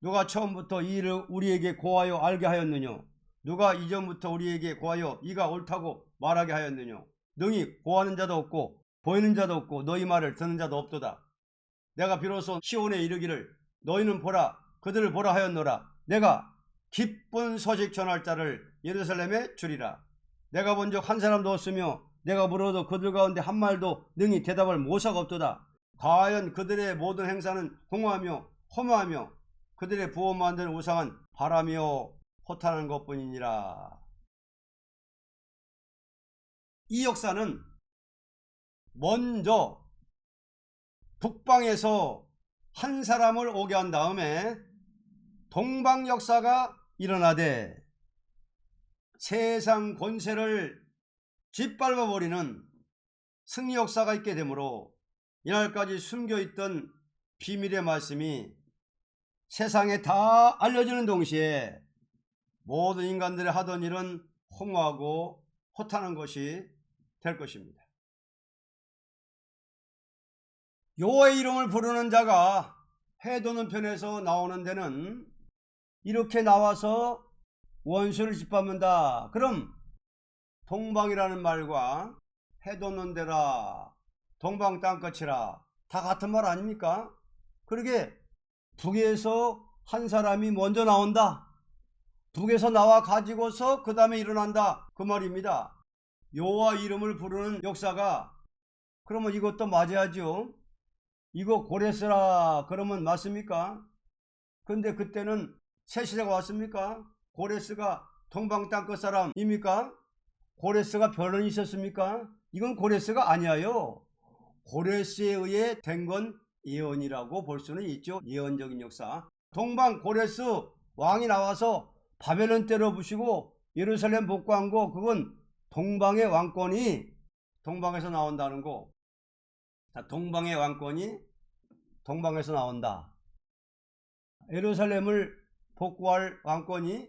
Speaker 1: 누가 처음부터 이 일을 우리에게 고하여 알게 하였느냐? 누가 이전부터 우리에게 고하여 이가 옳다고 말하게 하였느냐? 능히 고하는 자도 없고 보이는 자도 없고 너희 말을 듣는 자도 없도다. 내가 비로소 시온에 이르기를 너희는 보라 그들을 보라 하였노라. 내가 기쁜 소식 전할 자를 예루살렘에 주리라. 내가 본 적 한 사람도 없으며 내가 물어도 그들 가운데 한 말도 능히 대답할 모사가 없도다. 과연 그들의 모든 행사는 공허하며 허무하며 그들의 부어 만든 우상은 바라며 허탄한 것뿐이니라. 이 역사는 먼저 북방에서 한 사람을 오게 한 다음에 동방 역사가 일어나되 세상 권세를 짓밟아 버리는 승리 역사가 있게 되므로 이날까지 숨겨있던 비밀의 말씀이 세상에 다 알려지는 동시에 모든 인간들의 하던 일은 허무하고 허탄한 것이 될 것입니다. 여호와의 이름을 부르는 자가 해도는 편에서 나오는 데는 이렇게 나와서 원수를 짓밟는다. 그럼 동방이라는 말과 해도는 데라 동방 땅끝이라 다 같은 말 아닙니까? 그러게 북에서 한 사람이 먼저 나온다. 북에서 나와 가지고서 그 다음에 일어난다 그 말입니다. 여호와 이름을 부르는 역사가 그러면 이것도 맞아야죠. 이거 고레스라 그러면 맞습니까? 근데 그때는 새 시대가 왔습니까? 고레스가 동방 땅끝 사람입니까? 고레스가 변론이 있었습니까? 이건 고레스가 아니에요. 고레스에 의해 된 건 예언이라고 볼 수는 있죠. 예언적인 역사. 동방 고레스 왕이 나와서 바벨론 때려 부시고 예루살렘 복구한 거 그건 동방의 왕권이 동방에서 나온다는 거. 자, 동방의 왕권이 동방에서 나온다. 예루살렘을 복구할 왕권이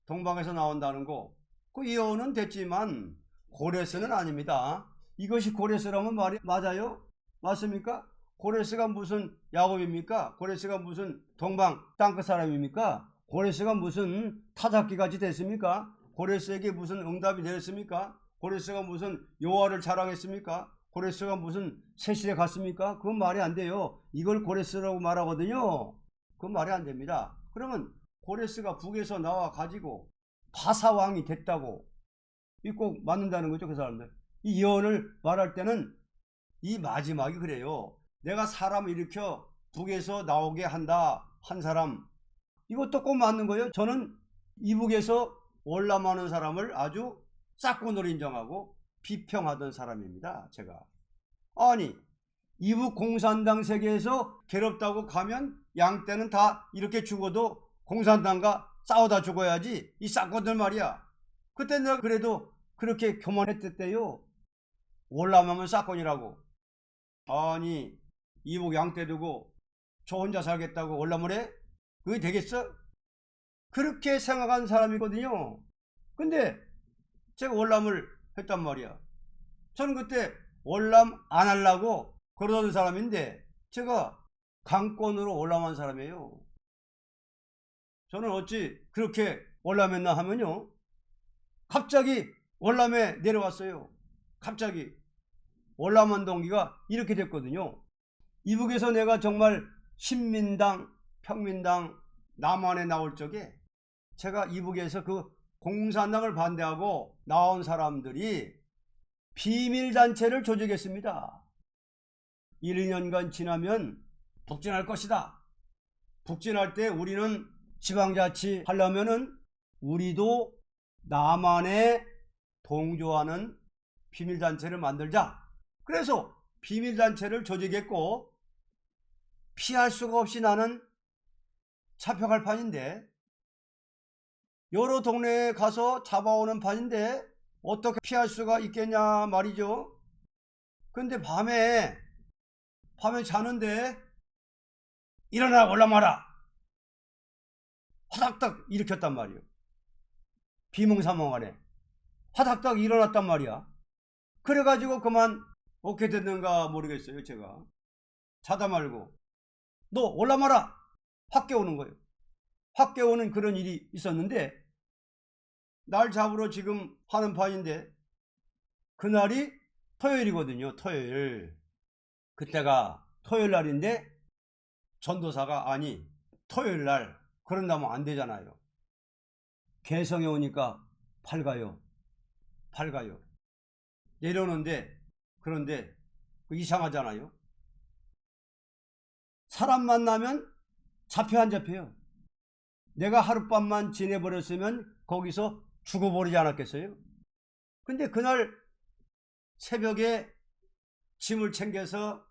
Speaker 1: 동방에서 나온다는 거. 그 예언은 됐지만 고레스는 아닙니다. 이것이 고레스라면 말이 맞아요? 맞습니까? 고레스가 무슨 야곱입니까? 고레스가 무슨 동방 땅끝 사람입니까? 고레스가 무슨 타작기 같이 됐습니까? 고레스에게 무슨 응답이 내렸습니까? 고레스가 무슨 여호와를 자랑했습니까? 고레스가 무슨 새시대 갔습니까? 그건 말이 안 돼요. 이걸 고레스라고 말하거든요. 그건 말이 안 됩니다. 그러면 고레스가 북에서 나와 가지고 바사 왕이 됐다고 이 꼭 맞는다는 거죠, 그 사람들. 이 예언을 말할 때는 이 마지막이 그래요. 내가 사람을 일으켜 북에서 나오게 한다, 한 사람. 이것도 꼭 맞는 거예요. 저는 이북에서 월남하는 사람을 아주 짝꿍으로 인정하고 비평하던 사람입니다, 제가. 아니, 이북 공산당 세계에서 괴롭다고 가면 양떼는 다 이렇게 죽어도 공산당과 싸우다 죽어야지, 이 싹거들 말이야. 그때 내가 그래도 그렇게 교만했댔대요. 월남하면 싹건이라고. 아니, 이북 양떼 두고 저 혼자 살겠다고 월남을 해? 그게 되겠어? 그렇게 생각한 사람이거든요. 근데 제가 월남을 했단 말이야. 저는 그때 월남 안 하려고 그러던 사람인데 제가 강권으로 월남한 사람이에요. 저는 어찌 그렇게 월남했나 하면요, 갑자기 월남에 내려왔어요. 갑자기 월남한 동기가 이렇게 됐거든요. 이북에서 내가 정말 신민당, 평민당, 남한에 나올 적에 제가 이북에서 그 공산당을 반대하고 나온 사람들이 비밀단체를 조직했습니다. 1, 2년간 지나면 북진할 것이다. 북진할 때 우리는 지방자치 하려면은 우리도 남한에 동조하는 비밀단체를 만들자. 그래서 비밀단체를 조직했고, 피할 수가 없이 나는 잡혀갈 판인데, 여러 동네에 가서 잡아오는 판인데 어떻게 피할 수가 있겠냐 말이죠. 근데 밤에 자는데 일어나 월남하라, 화닥닥 일으켰단 말이에요. 비몽사몽하네. 화닥닥 일어났단 말이야. 그래가지고 그만 어떻게 됐는가 모르겠어요. 제가 자다 말고 너 월남하라 확 깨우는 거예요. 확 깨우는 그런 일이 있었는데, 날 잡으러 지금 하는 판인데 그날이 토요일이거든요. 토요일. 그때가 토요일 날인데 전도사가 아니 토요일 날 그런다면 안 되잖아요. 개성에 오니까 밝아요. 내려오는데, 그런데 이상하잖아요. 사람 만나면 잡혀 안 잡혀요. 내가 하룻밤만 지내버렸으면 거기서 죽어버리지 않았겠어요? 근데 그날 새벽에 짐을 챙겨서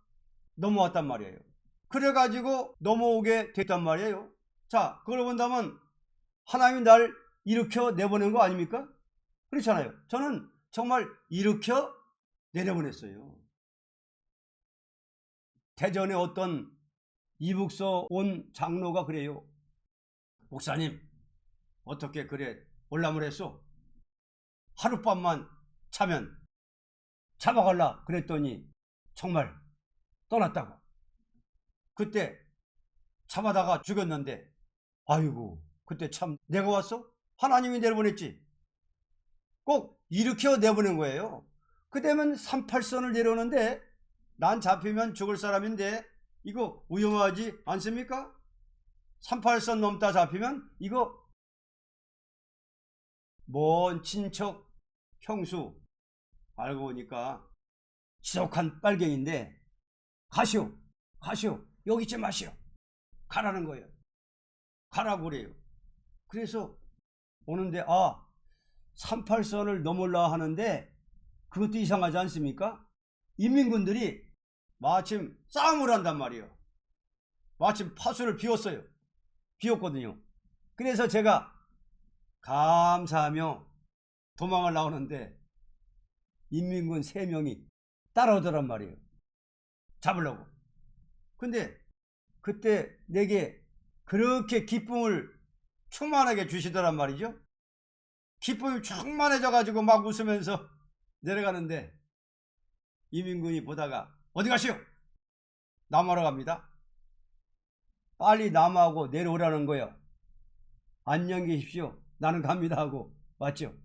Speaker 1: 넘어왔단 말이에요. 그래가지고 넘어오게 됐단 말이에요. 자, 그걸 본다면 하나님이 날 일으켜 내보낸 거 아닙니까? 그렇잖아요. 저는 정말 일으켜 내려보냈어요. 대전에 어떤 이북서 온 장로가 그래요. 목사님, 어떻게 그래 월남을 했어? 하룻밤만 자면 잡아갈라 그랬더니 정말 떠났다고. 그때 잡아다가 죽였는데, 아이고 그때 참 내가 왔어? 하나님이 내려보냈지. 꼭 일으켜 내보낸 거예요. 그때면 38선을 내려오는데 난 잡히면 죽을 사람인데 이거 위험하지 않습니까? 38선 넘다 잡히면 이거 먼 친척 형수, 알고 보니까 지독한 빨갱인데 가시오 여기 있지 마시오 가라는 거예요. 가라고 그래요. 그래서 오는데 38선을 넘으려 하는데 그것도 이상하지 않습니까? 인민군들이 마침 싸움을 한단 말이에요. 마침 파수를 비웠거든요. 그래서 제가 감사하며 도망을 나오는데 인민군 3명이 따라오더란 말이에요. 잡으려고. 근데 그때 내게 그렇게 기쁨을 충만하게 주시더란 말이죠. 기쁨이 충만해져 가지고 막 웃으면서 내려가는데 이민군이 보다가 어디 가시오? 남하러 갑니다. 빨리 남하고 내려오라는 거예요. 안녕히 계십시오. 나는 갑니다 하고 왔죠.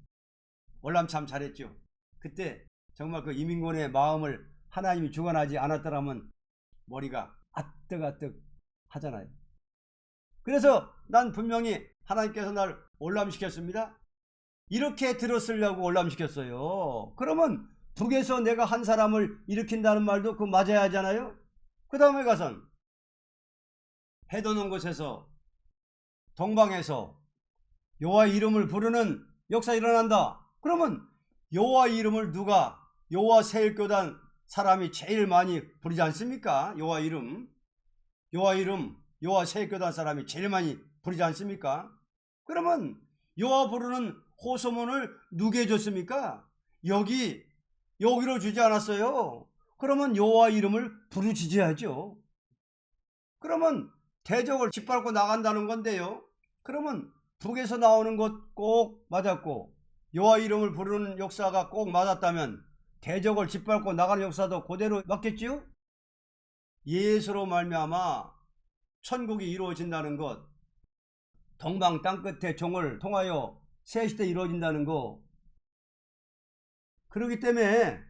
Speaker 1: 월남 참 잘했죠. 그때 정말 그 이민군의 마음을 하나님이 주관하지 않았더라면 머리가 아뜩아뜩 하잖아요. 그래서 난 분명히 하나님께서 날 월남시켰습니다. 이렇게 들었으려고 월남시켰어요. 그러면 북에서 내가 한 사람을 일으킨다는 말도 그 맞아야 하잖아요. 그 다음에 가선 해돋는 곳에서 동방에서 여호와 이름을 부르는 역사 일어난다. 그러면 여호와 이름을 누가 여호와 세일교단 사람이 제일 많이 부르지 않습니까? 여호와 이름, 여호와 세일교단 사람이 제일 많이 부르지 않습니까? 그러면 여호와 부르는 호소문을 누구에 줬습니까? 여기로 주지 않았어요. 그러면 여호와 이름을 부르짖어야죠. 그러면 대적을 짓밟고 나간다는 건데요. 그러면 북에서 나오는 것 꼭 맞았고 여호와 이름을 부르는 역사가 꼭 맞았다면 대적을 짓밟고 나가는 역사도 그대로 맞겠지요? 예수로 말미암아 천국이 이루어진다는 것, 동방 땅끝의 종을 통하여 새 시대 이루어진다는 것, 그렇기 때문에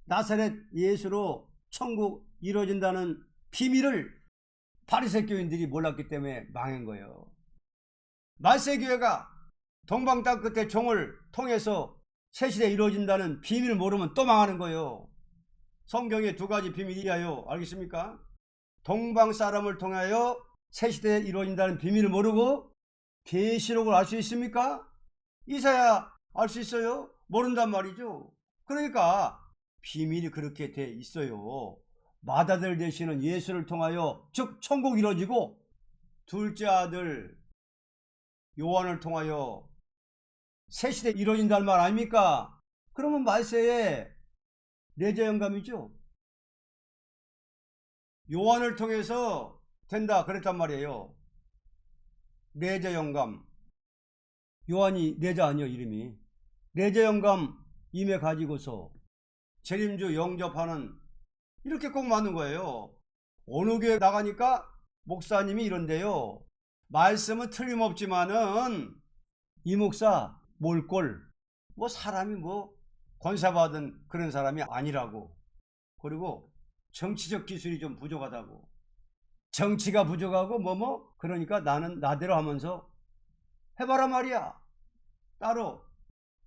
Speaker 1: 나사렛 예수로 천국 이루어진다는 비밀을 바리새 교인들이 몰랐기 때문에 망한 거예요. 말세교회가 동방 땅끝의 종을 통해서 새시대 이루어진다는 비밀을 모르면 또 망하는 거예요. 성경에 두 가지 비밀이야요. 알겠습니까? 동방 사람을 통하여 새시대에 이루어진다는 비밀을 모르고 계시록을 알 수 있습니까? 이사야 알 수 있어요? 모른단 말이죠. 그러니까 비밀이 그렇게 돼 있어요. 맏아들 되시는 예수를 통하여, 즉 천국이 이루어지고 둘째 아들 요한을 통하여 새시대 이루어진다는 말 아닙니까? 그러면 말세에 내재 영감이죠. 요한을 통해서 된다 그랬단 말이에요. 내재 영감. 요한이 내자 아니요 이름이. 내재 영감 임해 가지고서 재림주 영접하는, 이렇게 꼭 맞는 거예요. 어느 교회 나가니까 목사님이 이런데요. 말씀은 틀림없지만은 이 목사 몰골, 뭐 사람이 뭐 권사받은 그런 사람이 아니라고, 그리고 정치적 기술이 좀 부족하다고, 정치가 부족하고 그러니까 나는 나대로 하면서 해봐라 말이야. 따로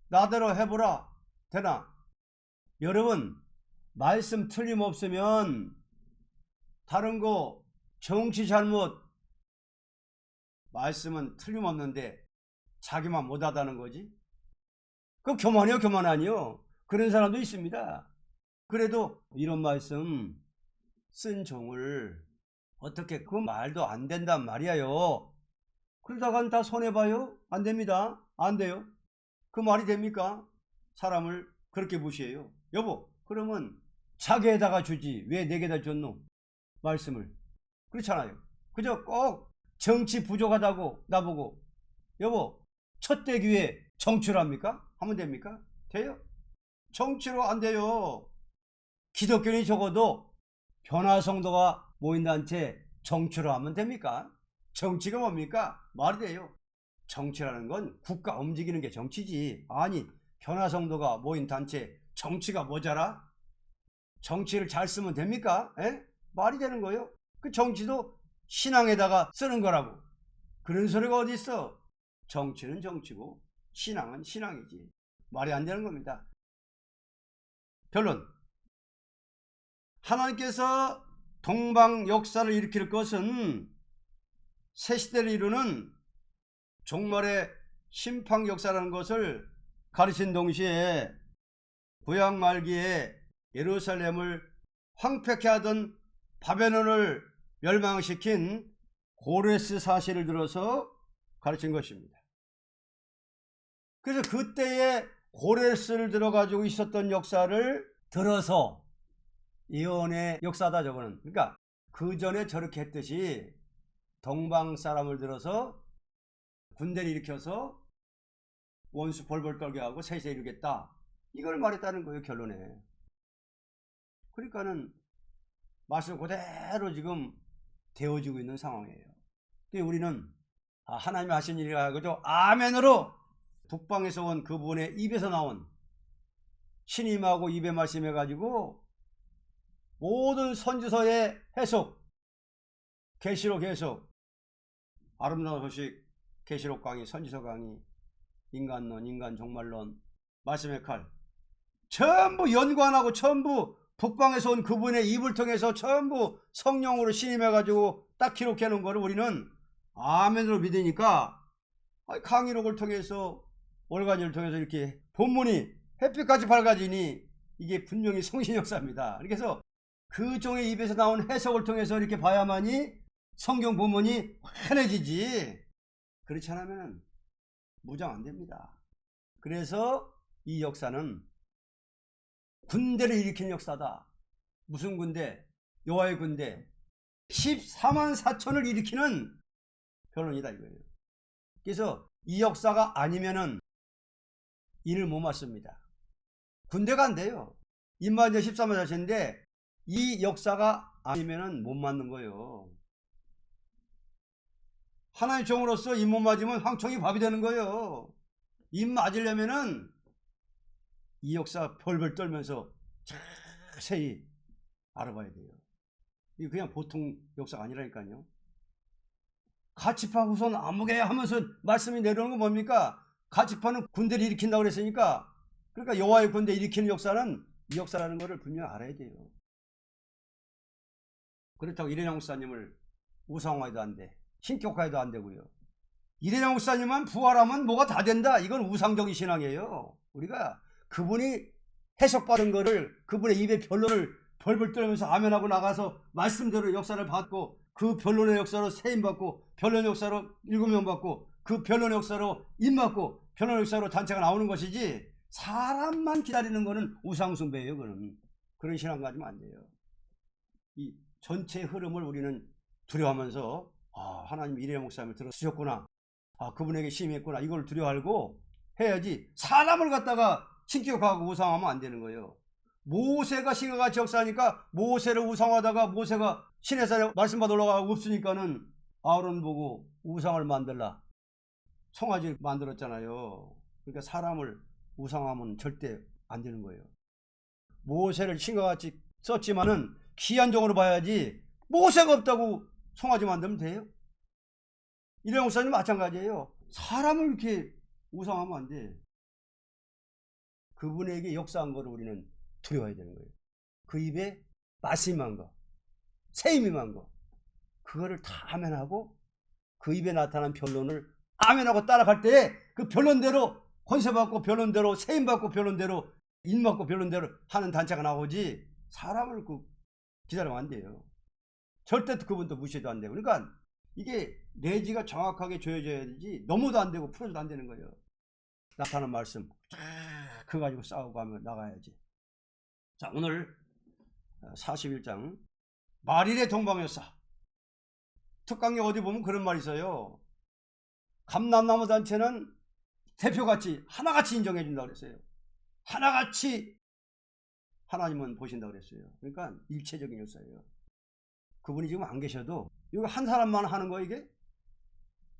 Speaker 1: 나대로 해보라 되나? 여러분, 말씀 틀림없으면 다른 거 정치 잘못, 말씀은 틀림없는데 자기만 못하다는 거지. 그 교만이요 교만 아니요. 그런 사람도 있습니다. 그래도 이런 말씀 쓴 종을 어떻게, 그 말도 안 된단 말이에요. 그러다간 다 손해봐요? 안 됩니다. 안 돼요. 그 말이 됩니까? 사람을 그렇게 무시해요. 여보, 그러면 자기에다가 주지 왜 내게다 줬노? 말씀을. 그렇잖아요. 그저 꼭 정치 부족하다고 나보고, 여보 첫대 기회 정치로 합니까? 하면 됩니까? 돼요? 정치로 안 돼요. 기독교인이 적어도 변화성도가 모인 단체 정치로 하면 됩니까? 정치가 뭡니까? 말이 돼요. 정치라는 건 국가 움직이는 게 정치지. 아니, 변화성도가 모인 단체 정치가 모자라? 정치를 잘 쓰면 됩니까? 에? 말이 되는 거예요. 그 정치도 신앙에다가 쓰는 거라고. 그런 소리가 어디 있어? 정치는 정치고 신앙은 신앙이지. 말이 안 되는 겁니다. 결론. 하나님께서 동방 역사를 일으킬 것은 새시대를 이루는 종말의 심판 역사라는 것을 가르친 동시에 구약 말기에 예루살렘을 황폐케 하던 바벨론을 멸망시킨 고레스 사실을 들어서 가르친 것입니다. 그래서 그때의 고레스를 들어가지고 있었던 역사를 들어서 예언의 역사다 저거는. 그러니까 그 전에 저렇게 했듯이 동방 사람을 들어서 군대를 일으켜서 원수 벌벌 떨게 하고 세세 이루겠다, 이걸 말했다는 거예요 결론에. 그러니까는 말씀 그대로 지금 되어지고 있는 상황이에요. 우리는 하나님이 하신 일이라 그죠? 아멘으로 북방에서 온 그분의 입에서 나온 신임하고 입의 말씀 해가지고 모든 선지서의 해석, 계시록 해석, 아름다운 소식, 계시록 강의, 선지서 강의, 인간론, 인간 종말론, 말씀의 칼 전부 연관하고 전부 북방에서 온 그분의 입을 통해서 전부 성령으로 신임해가지고 딱 기록해 놓은 거를 우리는 아멘으로 믿으니까 강의록을 통해서 월간지를 통해서 이렇게 본문이 햇빛같이 밝아지니 이게 분명히 성신 역사입니다. 그래서 그 종의 입에서 나온 해석을 통해서 이렇게 봐야만이 성경 본문이 환해지지, 그렇지 않으면 무장 안 됩니다. 그래서 이 역사는 군대를 일으킨 역사다. 무슨 군대? 여호와의 군대 14만 4천을 일으키는 변론이다 이거예요. 그래서 이 역사가 아니면은 인을 못 맞습니다. 군대가 안 돼요. 인마이제 14만 4천인데 이 역사가 아니면은 못 맞는 거예요. 하나님 종으로서 인 못 맞으면 황청이 밥이 되는 거예요. 인 맞으려면은 이 역사 벌벌 떨면서 자세히 알아봐야 돼요. 이게 그냥 보통 역사가 아니라니까요. 가치파 후손 아무개 하면서 말씀이 내려오는 건 뭡니까? 가치파는 군대를 일으킨다고 그랬으니까, 그러니까 여호와의 군대 일으키는 역사는 이 역사라는 것을 분명히 알아야 돼요. 그렇다고 이래영 목사님을 우상화해도 안 돼, 신격화해도 안 되고요. 이래영 목사님만 부활하면 뭐가 다 된다, 이건 우상적인 신앙이에요. 우리가 그분이 해석받은 거를, 그분의 입의 변론을 벌벌 떨면서 아멘하고 나가서 말씀대로 역사를 받고, 그 변론의 역사로 세임받고, 변론의 역사로 7명 받고, 그 변론의 역사로 입맞고, 변론의 역사로 단체가 나오는 것이지, 사람만 기다리는 거는 우상숭배예요. 그런 신앙 가지면 안 돼요. 이 전체 흐름을 우리는 두려워하면서 하나님 이래영 목사님을 들어주셨구나, 그분에게 심했구나, 이걸 두려워하고 해야지. 사람을 갖다가 신격화하고 우상하면 안 되는 거예요. 모세가 신과 같이 역사하니까 모세를 우상하다가 모세가 신의 산에 말씀 받아 올라가고 없으니까는 아론 보고 우상을 만들라, 송아지 만들었잖아요. 그러니까 사람을 우상하면 절대 안 되는 거예요. 모세를 신과 같이 썼지만은 귀한 종으로 봐야지, 모세가 없다고 송아지 만들면 돼요? 이래영 목사님 마찬가지예요. 사람을 이렇게 우상하면 안 돼. 그분에게 역사한 거를 우리는 두려워해야 되는 거예요. 그 입에 말씀한 거, 세임임한 거, 그거를 다 아멘하고 그 입에 나타난 변론을 아멘하고 따라갈 때 그 변론대로 권세받고, 변론대로 세임받고, 변론대로 인받고, 변론대로 하는 단체가 나오지, 사람을 기다리면 안 돼요. 절대 그분도 무시해도 안 되고. 그러니까 이게 내지가 정확하게 조여져야 되지, 너무도 안 되고 풀어줘도 안 되는 거예요. 나타난 말씀 그거 가지고 싸우고 하면 나가야지. 자, 오늘 41장 말일의 동방여사. 특강에 어디 보면 그런 말이 있어요. 감람나무 단체는 대표같이 하나같이 인정해 준다고 그랬어요. 하나같이 하나님은 보신다고 그랬어요. 그러니까 일체적인 역사예요. 그분이 지금 안 계셔도 이거 한 사람만 하는 거, 이게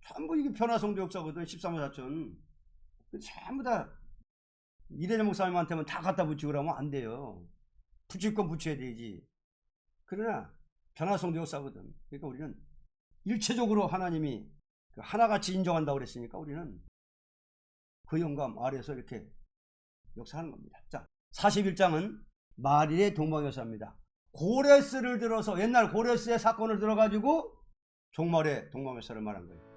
Speaker 1: 전부 이게 변화성도 역사거든. 13만 4천 전부 다 이래영 목사님한테만 다 갖다 붙이고 그러면 안 돼요. 붙일 건 붙여야 되지. 그러나 변화성도 역사거든. 그러니까 우리는 일체적으로 하나님이 하나같이 인정한다고 그랬으니까 우리는 그 영감 아래에서 이렇게 역사하는 겁니다. 자, 41장은 말일의 동방여사입니다. 고레스를 들어서, 옛날 고레스의 사건을 들어가지고 종말의 동방여사를 말한 거예요.